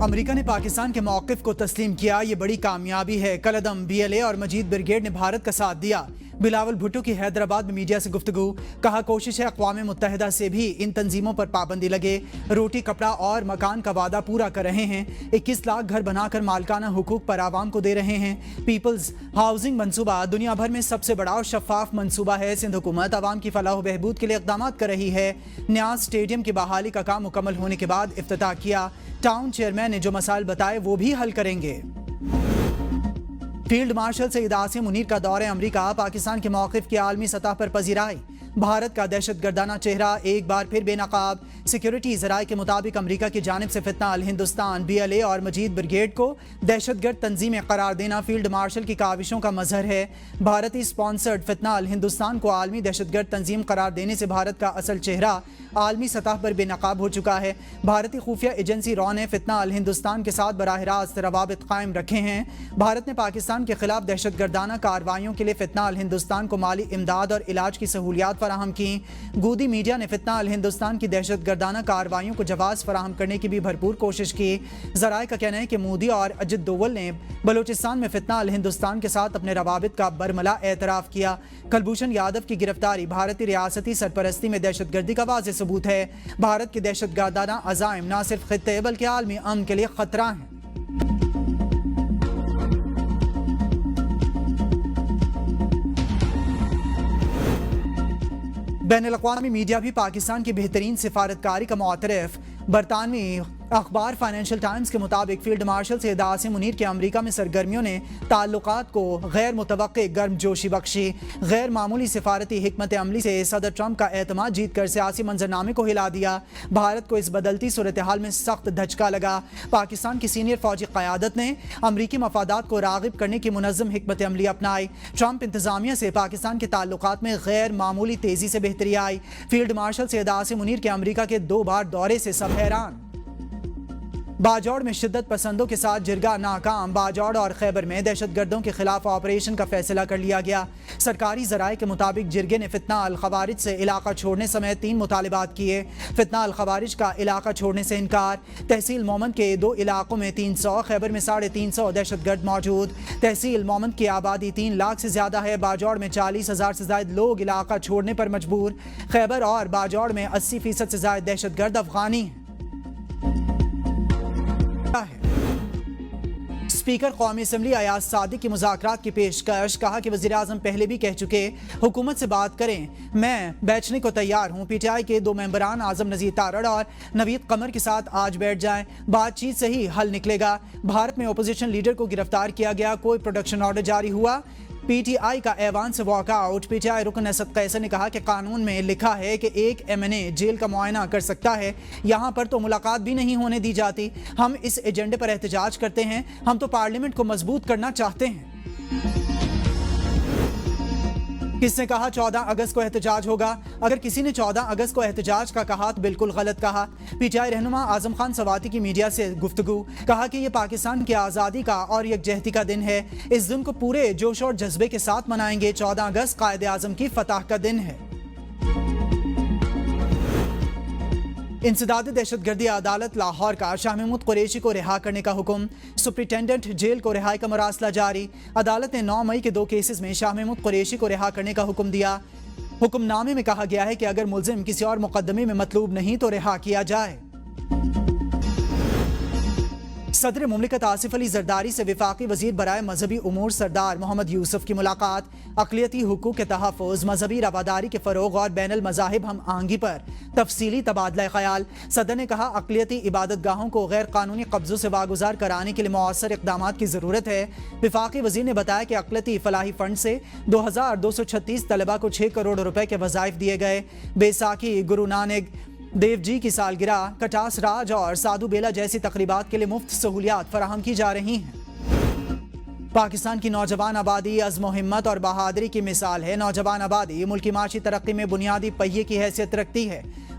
امریکہ نے پاکستان کے موقف کو تسلیم کیا، یہ بڑی کامیابی ہے۔ کالعدم BLA اور مجید بریگیڈ نے بھارت کا ساتھ دیا۔ بلاول بھٹو کی حیدرآباد میں میڈیا سے گفتگو، کہا کوشش ہے اقوام متحدہ سے بھی ان تنظیموں پر پابندی لگے۔ روٹی کپڑا اور مکان کا وعدہ پورا کر رہے ہیں۔ 21 لاکھ گھر بنا کر مالکانہ حقوق پر عوام کو دے رہے ہیں۔ پیپلز ہاؤسنگ منصوبہ دنیا بھر میں سب سے بڑا اور شفاف منصوبہ ہے۔ سندھ حکومت عوام کی فلاح و بہبود کے لیے اقدامات کر رہی ہے۔ نیاز اسٹیڈیم کی بحالی کا کام مکمل ہونے کے بعد افتتاح کیا۔ ٹاؤن چیئرمین نے جو مسائل بتائے وہ بھی حل کریں گے۔ فیلڈ مارشل سعید عاصم منیر کا دورہ امریکہ، پاکستان کے موقف کی عالمی سطح پر پذیرائی۔ بھارت کا دہشت گردانہ چہرہ ایک بار پھر بے نقاب۔ سیکیورٹی ذرائع کے مطابق امریکہ کی جانب سے فتنہ الہندوستان BLA اور مجید بریگیڈ کو دہشت گرد تنظیمیں قرار دینا فیلڈ مارشل کی کاوشوں کا مظہر ہے۔ بھارتی سپانسرڈ فتنہ الہندوستان کو عالمی دہشت گرد تنظیم قرار دینے سے بھارت کا اصل چہرہ عالمی سطح پر بے نقاب ہو چکا ہے۔ بھارتی خفیہ ایجنسی را نے فتنہ الہندوستان کے ساتھ براہ راست روابط قائم رکھے ہیں۔ بھارت نے پاکستان کے خلاف دہشت گردانہ کارروائیوں کے لیے فتنہ الہندوستان کو مالی امداد اور علاج کی سہولیات فراہم کی۔ گودی میڈیا نے فتنہ الہندوستان کی دہشت گردانہ کارروائیوں کو جواز فراہم کرنے کی بھی بھرپور کوشش کی۔ ذرائع کا کہنا ہے کہ مودی اور اجت دوول نے بلوچستان میں فتنہ الہندوستان کے ساتھ اپنے روابط کا برملا اعتراف کیا۔ کلبھوشن یادو کی گرفتاری بھارتی ریاستی سرپرستی میں دہشت گردی کا واضح ثبوت ہے۔ بھارت کے دہشت گردانہ عزائم نہ صرف خطے بلکہ عالمی امن کے لیے خطرہ ہیں۔ بین الاقوامی میڈیا بھی پاکستان کی بہترین سفارتکاری کا معترف۔ برطانوی اخبار فائنینشل ٹائمز کے مطابق فیلڈ مارشل سعید عاصم منیر کے امریکہ میں سرگرمیوں نے تعلقات کو غیر متوقع گرم جوشی بخشی۔ غیر معمولی سفارتی حکمت عملی سے صدر ٹرمپ کا اعتماد جیت کر سیاسی منظرنامے کو ہلا دیا۔ بھارت کو اس بدلتی صورتحال میں سخت دھچکا لگا۔ پاکستان کی سینئر فوجی قیادت نے امریکی مفادات کو راغب کرنے کی منظم حکمت عملی اپنائی۔ ٹرمپ انتظامیہ سے پاکستان کے تعلقات میں غیر معمولی تیزی سے بہتری آئی۔ فیلڈ مارشل سعید عاصم منیر کے امریکہ کے 2 بار دورے سے سب حیران۔ باجوڑ میں شدت پسندوں کے ساتھ جرگہ ناکام، باجوڑ اور خیبر میں دہشت گردوں کے خلاف آپریشن کا فیصلہ کر لیا گیا۔ سرکاری ذرائع کے مطابق جرگے نے فتنہ الخوارج سے علاقہ چھوڑنے سمیت 3 مطالبات کیے۔ فتنہ الخوارج کا علاقہ چھوڑنے سے انکار۔ تحصیل مومند کے 2 علاقوں میں 300، خیبر میں 350 دہشت گرد موجود۔ تحصیل مومند کی آبادی 3 لاکھ سے زیادہ ہے۔ باجوڑ میں 40,000 سے زائد لوگ علاقہ چھوڑنے پر مجبور۔ خیبر اور باجوڑ میں 80% سے زائد دہشت گرد افغانی ہیں۔ اسپیکر قومی اسمبلی ایاز صادق کی مذاکرات کی پیشکش، کہا کہ وزیراعظم پہلے بھی کہہ چکے حکومت سے بات کریں، میں بیٹھنے کو تیار ہوں۔ PTI کے 2 ممبران اعظم نذیر تارڑ اور نوید قمر کے ساتھ آج بیٹھ جائیں، بات چیت سے ہی حل نکلے گا۔ بھارت میں اپوزیشن لیڈر کو گرفتار کیا گیا، کوئی پروڈکشن آرڈر جاری ہوا؟ PTI کا ایوان سے واک آؤٹ۔ PTI رکن اسد قیصر نے کہا کہ قانون میں لکھا ہے کہ ایک MNA جیل کا معائنہ کر سکتا ہے، یہاں پر تو ملاقات بھی نہیں ہونے دی جاتی۔ ہم اس ایجنڈے پر احتجاج کرتے ہیں، ہم تو پارلیمنٹ کو مضبوط کرنا چاہتے ہیں۔ کس نے کہا 14 اگست کو احتجاج ہوگا؟ اگر کسی نے 14 اگست کو احتجاج کا کہا تو بالکل غلط کہا۔ PTI رہنما اعظم خان سواتی کی میڈیا سے گفتگو، کہا کہ یہ پاکستان کی آزادی کا اور یکجہتی کا دن ہے، اس دن کو پورے جوش اور جذبے کے ساتھ منائیں گے۔ 14 اگست قائد اعظم کی فتح کا دن ہے۔ انسداد دہشت گردی عدالت لاہور کا شاہ محمود قریشی کو رہا کرنے کا حکم، سپرنٹینڈنٹ جیل کو رہائی کا مراسلہ جاری۔ عدالت نے 9 مئی کے 2 کیسز میں شاہ محمود قریشی کو رہا کرنے کا حکم دیا۔ حکم نامے میں کہا گیا ہے کہ اگر ملزم کسی اور مقدمے میں مطلوب نہیں تو رہا کیا جائے۔ صدر مملکت آصف علی زرداری سے وفاقی وزیر برائے مذہبی امور سردار محمد یوسف کی ملاقات، اقلیتی حقوق کے تحفظ، مذہبی رواداری کے فروغ اور بین المذاہب ہم آہنگی پر تفصیلی تبادلہ خیال۔ صدر نے کہا اقلیتی عبادت گاہوں کو غیر قانونی قبضوں سے واگزار کرانے کے لیے مؤثر اقدامات کی ضرورت ہے۔ وفاقی وزیر نے بتایا کہ اقلیتی فلاحی فنڈ سے 2236 طلبہ کو 6 کروڑ روپے کے وظائف دیے گئے۔ بیساکھی، گرو نانک دیو جی کی سالگرہ، کٹاس راج اور سادھو بیلا جیسی تقریبات کے لیے مفت سہولیات فراہم کی جا رہی ہیں۔ پاکستان کی نوجوان آبادی عزم و ہمت اور بہادری کی مثال ہے۔ نوجوان آبادی ملک کی معاشی ترقی میں بنیادی پہیے کی حیثیت رکھتی ہے۔